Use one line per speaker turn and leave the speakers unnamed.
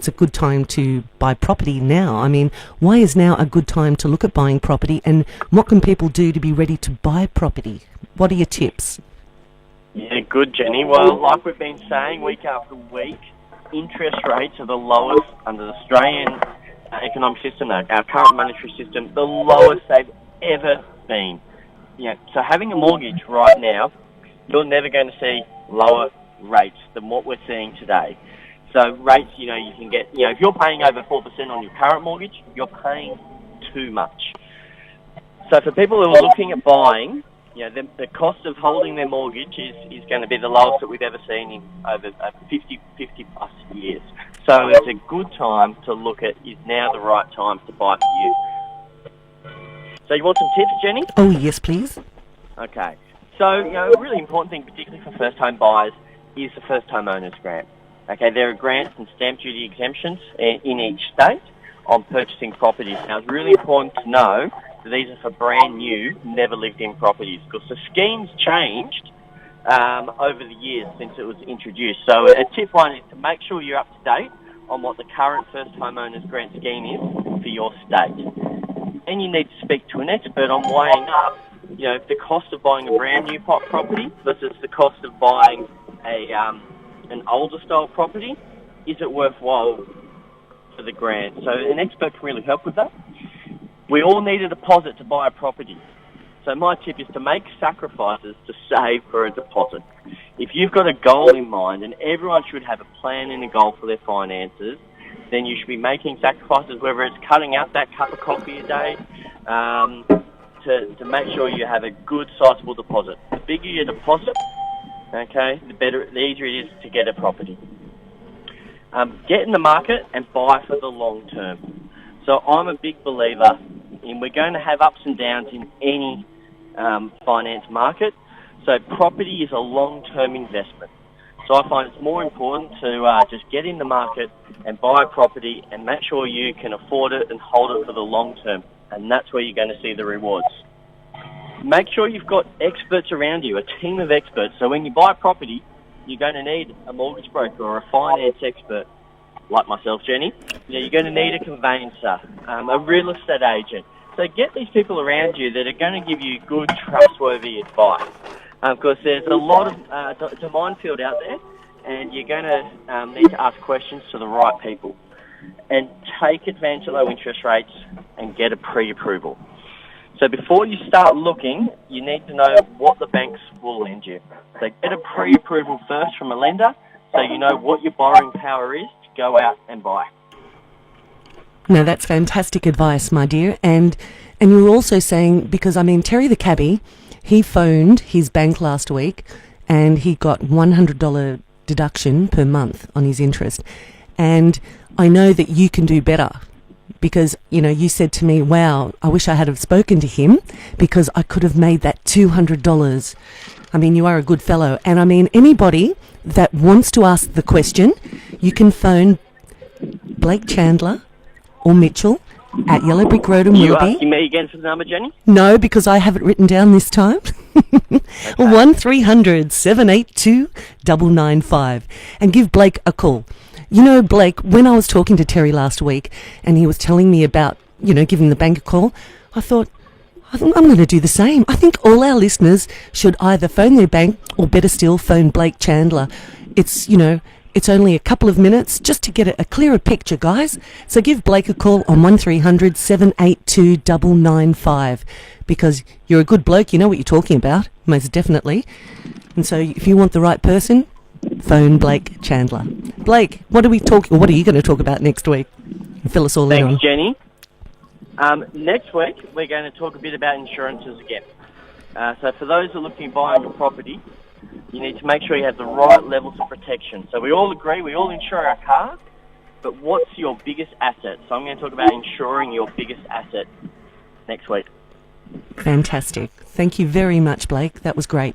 it's a good time to buy property now. I mean, why is now a good time to look at buying property, and what can people do to be ready to buy property? What are your tips?
Yeah, good, Jenny. Well, like we've been saying week after week, interest rates are the lowest under the Australian economic system, our current monetary system, the lowest they've ever been. Yeah, so having a mortgage right now, you're never going to see lower rates than what we're seeing today. So rates, you can get, if you're paying over 4% on your current mortgage, you're paying too much. So for people who are looking at buying, the cost of holding their mortgage is going to be the lowest that we've ever seen in over 50 plus years. So it's a good time to look at, is now the right time to buy for you. So you want some tips, Jenny?
Oh, yes, please.
Okay. So, a really important thing, particularly for first-home buyers, is the first-home owner's grant. Okay, there are grants and stamp duty exemptions in each state on purchasing properties. Now, it's really important to know that these are for brand new, never lived-in properties, because the scheme's changed over the years since it was introduced. So a tip one is to make sure you're up to date on what the current first homeowners grant scheme is for your state. And you need to speak to an expert on weighing up, the cost of buying a brand new property versus the cost of buying an older style property. Is it worthwhile for the grant? So an expert can really help with that. We all need a deposit to buy a property. So my tip is to make sacrifices to save for a deposit. If you've got a goal in mind, and everyone should have a plan and a goal for their finances, then you should be making sacrifices, whether it's cutting out that cup of coffee a day, to make sure you have a good, sizable deposit. The bigger your deposit, okay, the easier it is to get a property. Get in the market and buy for the long term. So I'm a big believer in we're going to have ups and downs in any finance market. So property is a long-term investment. So I find it's more important to just get in the market and buy a property and make sure you can afford it and hold it for the long term. And that's where you're going to see the rewards. Make sure you've got experts around you, a team of experts. So when you buy a property, you're going to need a mortgage broker or a finance expert, like myself, Jenny. You're going to need a conveyancer, a real estate agent. So get these people around you that are going to give you good, trustworthy advice. Because there's a lot of, it's a minefield out there, and you're going to need to ask questions to the right people. And take advantage of low interest rates and get a pre-approval. So before you start looking, you need to know what the banks will lend you. So get a pre-approval first from a lender so you know what your borrowing power is to go out and buy.
No, that's fantastic advice, my dear. And you were also saying, because, Terry the cabbie, he phoned his bank last week and he got $100 deduction per month on his interest. And I know that you can do better because, you said to me, wow, I wish I had have spoken to him because I could have made that $200. You are a good fellow. And anybody that wants to ask the question, you can phone Blake Chandler or Mitchell at Yellow Brick Road in Willoughby.
You asking me again for the number, Jenny?
No, because I have it written down this time. Okay. 1300 782 995. And give Blake a call. Blake, when I was talking to Terry last week and he was telling me about, giving the bank a call, I thought, I'm going to do the same. I think all our listeners should either phone their bank or better still phone Blake Chandler. It's only a couple of minutes just to get a clearer picture, guys. So give Blake a call on 1300 782 995 because you're a good bloke. You know what you're talking about, most definitely. And so if you want the right person, phone Blake Chandler. Blake, what are you going to talk about next week? Fill us all in on.
Thanks, Jenny. Next week, we're going to talk a bit about insurances again. So for those who are looking at buying a property, you need to make sure you have the right levels of protection. So we all agree, we all insure our cars, but what's your biggest asset? So I'm going to talk about insuring your biggest asset next week.
Fantastic. Thank you very much, Blake. That was great.